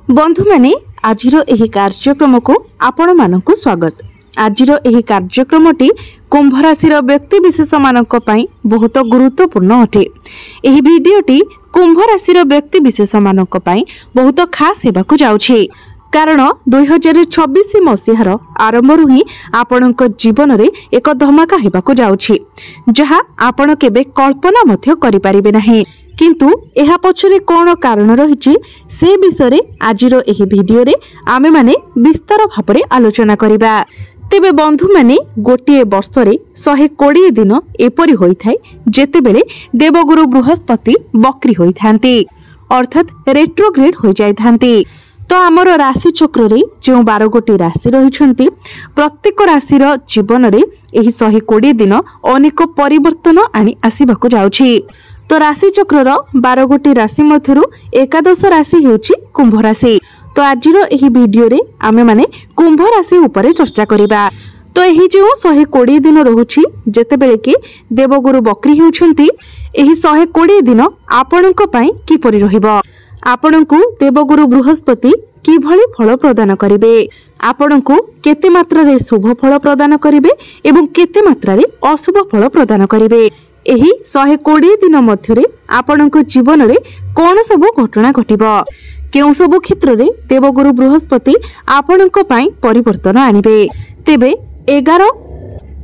बंधु माने आजिर एही कार्यक्रम को आपण मानकु स्वागत। आजिर एही कार्यक्रमटी कुंभ राशि व्यक्ति विशेष मानक पई बहुत गुरुत्वपूर्ण अटे। एही भिडियोटी कुंभ राशि व्यक्ति विशेष मानक पई बहुत खास हेबाकु जाउछि, कारण 2026 मसीहार आरंभरु ही आपणक जीवन रे एक धमाका हेबाकु जाउछि, जहा आपण केबे कल्पना मध्य करि परिबे नाही। किंतु एहा पछरे कोन कारण रहिछि से विषय आजिर एही भिडियो रे आमे माने विस्तार भाबरे आलोचना करिबा। तेबे बंधु माने गोटिए वर्ष रे 120 दिन एपरि होई थाए जेतेबेले देवगुरु बृहस्पति बक्री होई थांती, अर्थात रेट्रोग्रेड हो जाय थांती। तो आमर राशि चक्र रे जो 12 गोटी राशि रहिछंती, प्रत्येक राशि रो जीवन रे एही 120 दिन अनेक परिवर्तन आनी आसीबाकू जाउछि। तो राशि चक्र 12 गोटी राशि मध्यरु एकादश राशि हेउछि कुंभ राशि। तो आजिर एही भिडियो रे आमे माने कुंभ राशि उपरे चर्चा करिबा। तो एही जो 120 दिन रहुछि जेतेबेले कि देवगुरु बक्री हेउछंती, एही 120 दिन आपणक पई किपरि रहिबो, आपणकु देवगुरु बृहस्पति किभଳି फल प्रदान करिवे, आपणकु केते मात्रा रे शुभ फल प्रदान करिवे एवं केते मात्रा रे अशुभ फल प्रदान करिवे। एही 120 दिन मध्यरे आपणक जीवन रे कोन सब घटना घटिबो, केउ सब क्षेत्र रे देवगुरु बृहस्पति आपणक पई परिवर्तन आनिबे। तेबे 11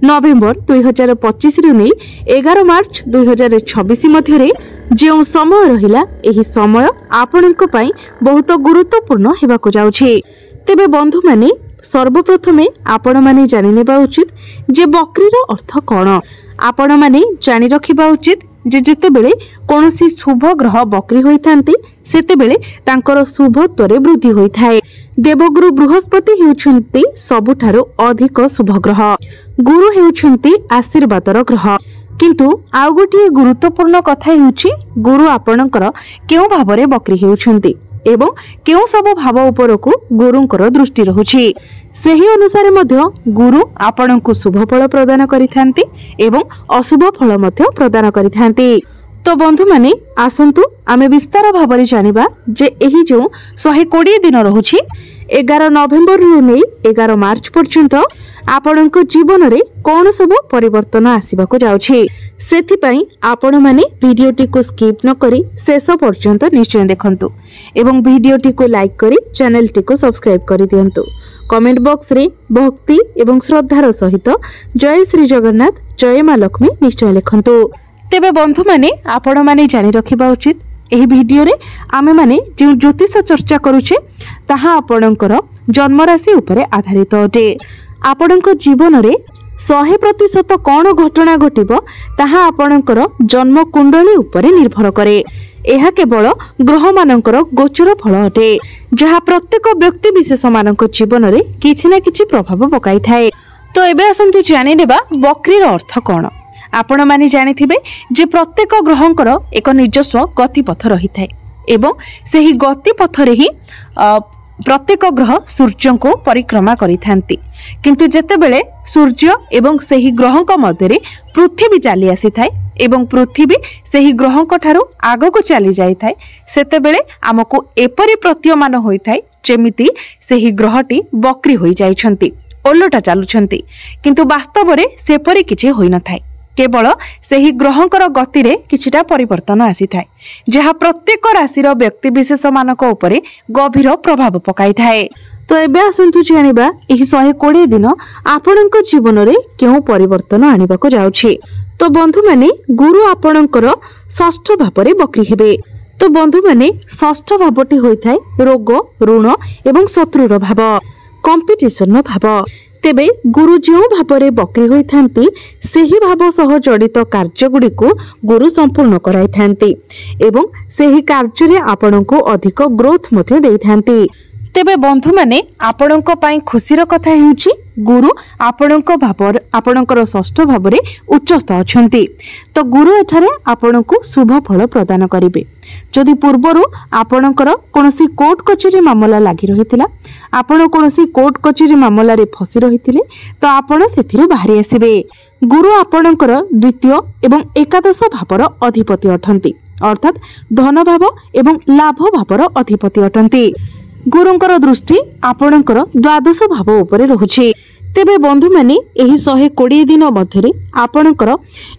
नवेम्बर 2025 रु नै 11 मार्च 2026 मध्यरे जो समय रहिला, एही समय आपणक पई बहुत गुरुत्वपूर्ण हेबाकू जाउछि। तेबे बंधु माने सर्वप्रथमे आपण माने जानि नेबा उचित जे बक्रीर अर्थ कोन। आपण माने जानि रखिबा उचित जे जेतेबेले कोनोसी शुभ ग्रह बक्री होई थांती सेतेबेले तांकर शुभत्वरे वृद्धि होई थाए। देवगुरु बृहस्पति हेउछंती सबुठारो अधिक शुभ ग्रह, गुरु हेउछंती आशीर्वादर ग्रह। किंतु आउ गोटे गुरुत्वपूर्ण कथा हेउछि गुरु आपणकर केउ भावरे बक्री हेउछंती एवं केउ सब भाव उपरकू गुरुंकर दृष्टि रहुछि। सेही अनुसार मध्य गुरु आपणकू शुभ फल प्रदान करिथांती एवं अशुभ फल मध्य प्रदान करिथांती। तो बंधु माने आसंतु आमे विस्तार भाबरे जानिबा जे एही जो 120 दिन रहुछि 11 नवेम्बर रु नै 11 मार्च पर्यंत आपणक जीवन रे कोन सब परिवर्तन आसीबाकू जाउछि। सेथि पई आपण माने भिडियोटी को स्किप न करी शेष पर्यंत निश्चय देखंतु एवं भिडियोटी को लाइक करी चैनलटी को सब्सक्राइब करि दियंतु। कमेंट बॉक्स रे भक्ति एवं श्रद्धार सहित जय श्री जगन्नाथ जय मां लक्ष्मी निश्चय लिखंतु। तेबे बंधु माने आपण माने जानि रखिबा उचित एही भिडियो रे आमे माने जे ज्योतिष चर्चा करूछे ताहा आपणकर जन्म राशि उपरे आधारित अटे। आपणक जीवन रे 100% कोन घटना घटिबो ताहा आपणकर जन्म कुंडली उपरे निर्भर करे। एहा केवल ग्रह मानकर गोचर फल अटे, जहा प्रत्येक व्यक्ति विशेष मानक जीवन रे किछि ना किछि प्रभाव पकाई थाए। तो एबे असंतु जानि नेबा बक्रीर अर्थ कोन। आपण माने जानिथिबे जे प्रत्येक ग्रहंकर एक निजस्व गतिपथ रही थाए एवं सेही गतिपथ रे ही प्रत्येक ग्रह सूर्य को परिक्रमा करिथांती। किंतु जेतेबेले सूर्य एवं सेही ग्रहंक मध्यरे पृथ्वी चली आसी थाए एवं पृथ्वी सेही ग्रहंक ठारू आगको चली जाई थाए, सेतेबेले आमको एपरि प्रतीयमान होई थाए जेमिति सेही ग्रहटी बक्री होई जाइछंती, ओलटा चालुछंती। किंतु वास्तव रे सेपरि किछि होई न थाए, केवल सेही ग्रहंकर गति रे किछिटा परिवर्तन आसी थाए, जहा प्रत्येक राशि रो व्यक्ति विशेष मानक उपरे गभीर प्रभाव पकाई थाए। तो एबे आसंतु जानिबा एही 120 दिन आपणक जीवन रे केउ परिवर्तन आनिबाको जाउछि। तो बंधु माने गुरु आपणकर षष्ठ भावरे बक्री हेबे। तो बंधु माने षष्ठ भावटी होई थाए रोग ऋण एवं शत्रुर भाव, कंपिटिशन भाव। तेबे गुरु जो भावरे बक्री होई थांती सेही भाव सह जड़ित कार्य गुडी को गुरु संपूर्ण कराई थांती एवं सेही कार्य रे आपणको अधिक ग्रोथ मध्य देई थांती। तेबे बंधु माने आपणक पई खुशीर कथा हेउची गुरु आपणक भावर आपणकर षष्ठ भावरे उच्चस्थ अछंती। तो गुरु एठारे आपणको शुभ फल प्रदान करिवे। जदि पूर्वरु आपणकर कोनोसी कोर्ट कचेरी मामला लागि रहितिला, आपण कोनोसी कोर्ट कचेरी मामला रे फसी रहितिले, तो आपण सेथिरु बाहरी आसीबे। गुरु आपणकर द्वितीय एवं एकादश भावर अधिपति अटंती, अर्थात धन भाव एवं लाभ भावर अधिपति अटंती। गुरुंकर दृष्टि आपणकर द्वादश भाव उपरे रहुछि। तेबे बंधु माने एही 120 दिन मध्यरे आपणकर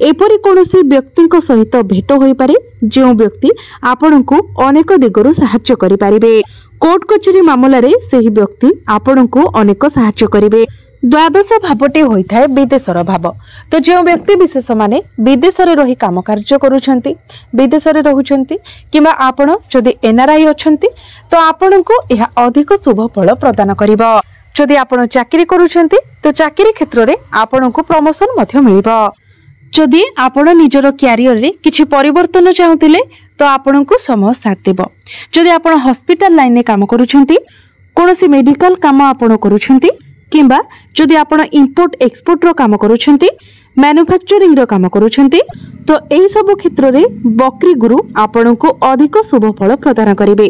एपरि कोनोसी व्यक्तिक सहित भेट होई पारे जो व्यक्ति आपणको अनेक दिगरु सहाय्य करि पारिबे। कोर्ट कचेरी मामला रे सेही व्यक्ति आपणको अनेक सहाय्य करिवे। द्वादश भावटे होइथाय विदेशर भाव। तो जो व्यक्ति विशेष माने विदेश रे रही काम कार्य करूछंती, विदेश रे रहुछंती किबा आपण जदि एनआरआई अछंती तो आपणको एहा अधिक शुभ फल प्रदान करिवो। जदि आपण चाकरी करूछंती तो चाकरी क्षेत्र रे आपणको प्रमोशन मध्य मिलिबो। जदि आपण निजर क्यारियर रे किछि परिवर्तन चाहुतिले तो आपणको समय साथ देबो। जदि आपण हॉस्पिटल लाइन रे काम करूछंती, कोनोसी मेडिकल काम आपण करूछंती किंबा जदि आपण इंपोर्ट एक्सपोर्ट रो काम करूछंती, मैन्युफैक्चरिंग रो काम करूछंती तो एई सब क्षेत्र रे बकरी गुरु आपणको अधिक शुभ फल प्रदान करिवे।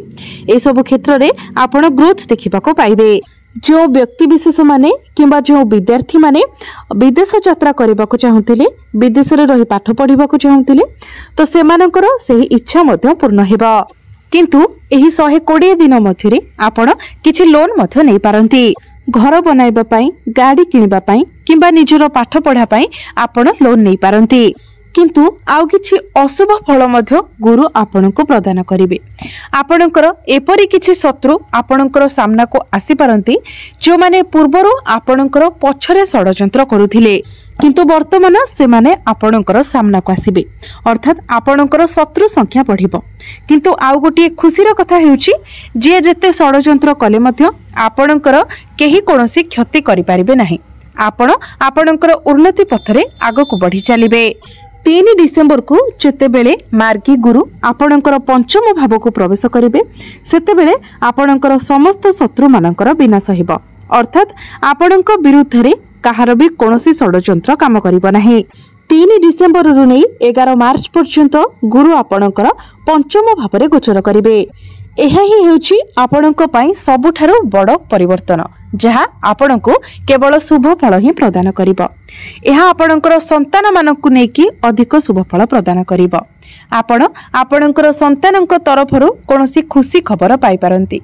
एई सब क्षेत्र रे आपण ग्रोथ देखिबाको पाइबे। जो व्यक्ति विशेष माने किंबा जो विद्यार्थी माने विदेश यात्रा करबाको चाहुतिले, विदेश रे रही पाठ पढिबाको चाहुतिले तो सेमानकर सेही इच्छा मध्य पूर्ण हेबा। किंतु एही 120 दिन मध्यरे आपण किछि लोन मध्य नै पारंती। घर बनाइबा पई, गाड़ी किनिबा पई किंबा निजरो पाठ पढ़ा पई आपण लोन नै पारंती। किंतु आउ किछि अशुभ फल मध्य गुरु आपणको प्रदान करिवे। आपणकर एपरि किछि शत्रु आपणकर सामना को आसी पारंती जो माने पूर्वरो आपणकर पछरे षडयंत्र करुथिले, किंतु वर्तमान से माने आपणकर सामना को आसीबे, अर्थात आपणकर शत्रु संख्या बढ़िबो। किंतु आउ गोटे खुशीर कथा हेउची जे जेते षडयंत्र कले मध्य आपणकर केही कोनोसी क्षति करि पारिबे नाही। आपण आपणकर उन्नति पथरे आगको बढ़ी चलिबे। 3 डिसेंबर को जेतेबेले मार्गी गुरु आपणकर पंचम भाव को प्रवेश करिवे सेतेबेले आपणकर समस्त शत्रु मानकर विनाश हेबो, अर्थात आपणक विरुद्ध रे काहार भी कोनोसी षडयंत्र काम करिबो नाही। 3 डिसेंबर रु नै 11 मार्च पर्यंत गुरु आपणकर पंचम भाव रे गोचर करिवे। एहा ही हेउची आपणक पई सबुठारु बड़ परिवर्तन, जहा आपणको केवल शुभ फल ही प्रदान करिवो। एहा आपणकर संतान मानकु नेकी अधिक शुभ फल प्रदान करिवो। आपण आपणकर संतानक तरफरु कोनोसी खुशी खबर पाई पारंती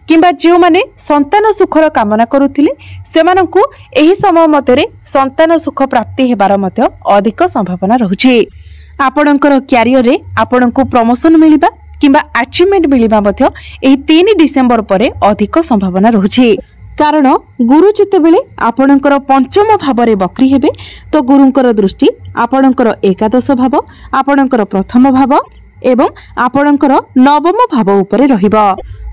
किंबा जो माने संतान सुखर कामना करुथिले सेमानकु एही समय मध्यरे संतान सुख प्राप्ति हेबार मध्य अधिक संभावना रहुछि। आपणकर क्यारियर रे आपणको प्रमोशन मिलिबा किंबा अचीवमेंट मिलिबा मध्य एही 3 डिसेंबर परे अधिक संभावना रहुछि। कारण गुरु जेतेबेले आपणकर पंचम भाव रे बकरी हेबे तो गुरुंकर दृष्टि आपणकर एकादश भाव, आपणकर प्रथम भाव एवं आपणकर नवम भाव उपरे रहिबो।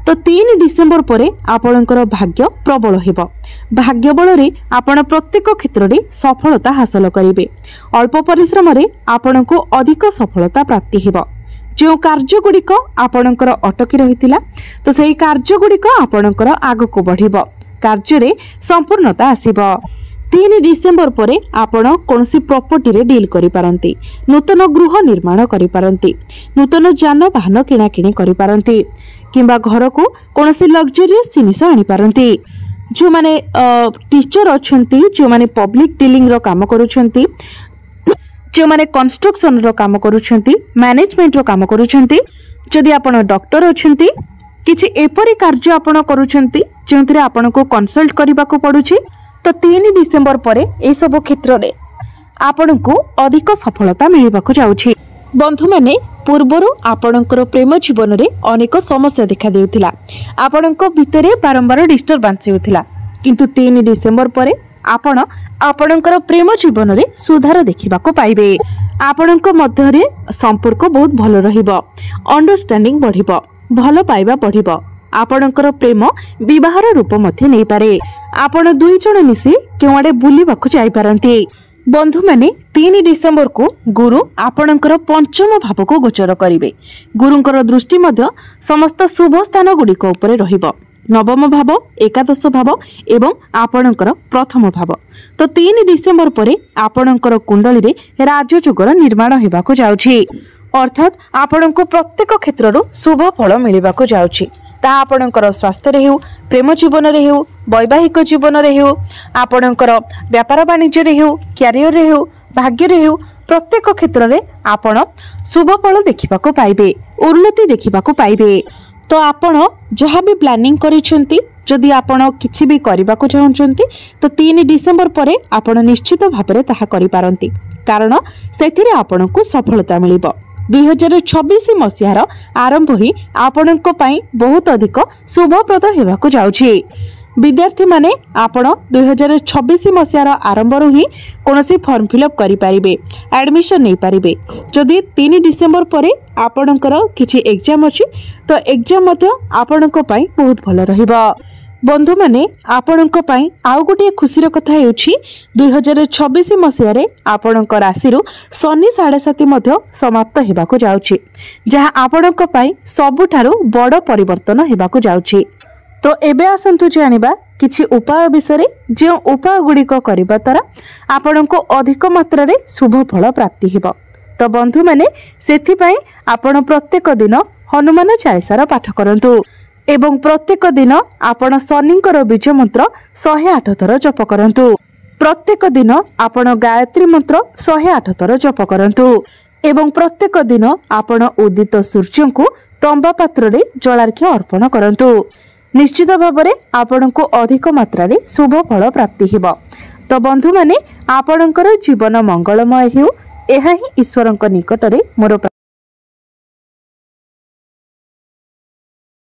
तो 3 डिसेंबर परे आपणकर भाग्य प्रबल हेबो। भाग्य बल रे आपण प्रत्येक क्षेत्र रे सफलता हासिल करिवे। अल्प परिश्रम रे आपणको अधिक सफलता प्राप्ति हेबो। जो कार्य गुड़िक आपणकर अटकी रहितिला तो सेही कार्य गुड़िक आपणकर आगको बढ़िबो, कार्य रे संपूर्णता आसीबो। 3 डिसेंबर परे आपण कोनोसी प्रॉपर्टी रे डील करि पारंती, नूतन गृह निर्माण करि पारंती, नूतन यानवाहन किना किणी करि पारंती किंबा घर को कोनोसी लग्जरियस जिनिस आनि पारंती। जो माने टीचर अछंती, जो माने पब्लिक डीलिंग रो काम करूछंती, जो माने कंस्ट्रक्शन रो काम करूछंती, मैनेजमेंट रो काम करूछंती, जदि आपण डॉक्टर अछंती, किछि एपरि कार्य आपण करूछंती जेंतरे आपण को कंसल्ट करबा को पडुछि तो 3 डिसेंबर परे ए सब क्षेत्र रे आपण को अधिक सफलता मिलिबा को जाउछि। बंधु माने पूर्वरु आपणकर प्रेम जीवन रे अनेक समस्या देखा देउथिला, आपणक भितरे बारंबार डिस्टर्बेंस हेउथिला, किंतु 3 डिसेंबर परे आपण आपणकर प्रेम जीवन रे सुधार देखिबा को पाइबे। आपणक मध्य रे संपर्क बहुत भलो रहिबो, अंडरस्टैंडिंग बढ़िबो, भलो पाइबा बढ़िबो। आपणकर प्रेम विवाहर रूप मध्य नै पारे। आपण दुई जण मिसी केवाडे बुलिबाकू जाई पारंती। बंधु माने 3 डिसेंबर को गुरु आपणकर पंचम भाव को गोचर करिवे। गुरुंकर दृष्टि मध्य समस्त शुभ स्थान गुड़िक उपरे रहिबो। नवम भाव, एकादश भाव एवं आपणकर प्रथम भाव। तो 3 डिसेंबर परे आपणकर कुंडली रे राजयोगर निर्माण हेबाको जाउछि, अर्थात आपणको प्रत्येक क्षेत्ररु शुभ फल मिलिबाको जाउछि। ता आपणकर स्वास्थ्य रे हेउ, प्रेम जीवन रे हेउ, वैवाहिक जीवन रे हेउ, आपणकर व्यापार वाणिज्य रे हेउ, कैरियर रे हेउ, भाग्य रे हेउ, प्रत्येक क्षेत्र रे आपण शुभ फल देखिबाको पाइबे, उन्नति देखिबाको पाइबे। तो आपण जहाँ भी प्लानिंग करिसेंती जदि आपण किछि भी करबा को चाहउछंती तो 3 डिसेंबर परे आपण निश्चित भाबरे ताहा करि पारंती कारण सेथिरे आपण को सफलता मिलिबो। 2026 मसिहार आरंभ ही आपणक पई बहुत अधिक शुभप्रद हेबाकु जाउछि। विद्यार्थी माने आपण 2026 मसिहार आरंभ रु ही कोनोसी फॉर्म फिलअप करि पारिबे, एडमिशन नै पारिबे। जदि 3 डिसेंबर परे आपणकर किछि एग्जाम अछि तो एग्जाम मध्य आपणक पई बहुत भलो रहिबो। बंधु माने आपणक पई आउ गोटे खुशीर कथा हेउछि 2026 मसिहारे आपणक राशि रु शनि 7.5 मध्य समाप्त हेबाकु जाउछि, जहा आपणक पई सबुठारु बड़ परिवर्तन हेबाकु जाउछि। तो एबे आसंतु जानिबा किछि उपाय विषय जे उपाय गुड़िक करबा द्वारा आपणको अधिक मात्रा रे शुभ फल प्राप्ति हेबो। तो बंधु माने सेथि पई आपण प्रत्येक दिन हनुमान चालीसार पाठ करंतु एवं प्रत्येक दिन आपण शनिकर बीज मंत्र 108 थर जप करंतु। प्रत्येक दिन आपण गायत्री मंत्र 108 थर जप करंतु एवं प्रत्येक दिन आपण उदित सूर्य को तंबा पात्र रे जलार्घ्य अर्पण करंतु। निश्चित भाबरे आपणको अधिक मात्रा रे शुभ फल प्राप्ति हेबो। तो बंधु माने आपणकर जीवन मंगलमय हेउ एहा ही ईश्वरक निकटरे मोर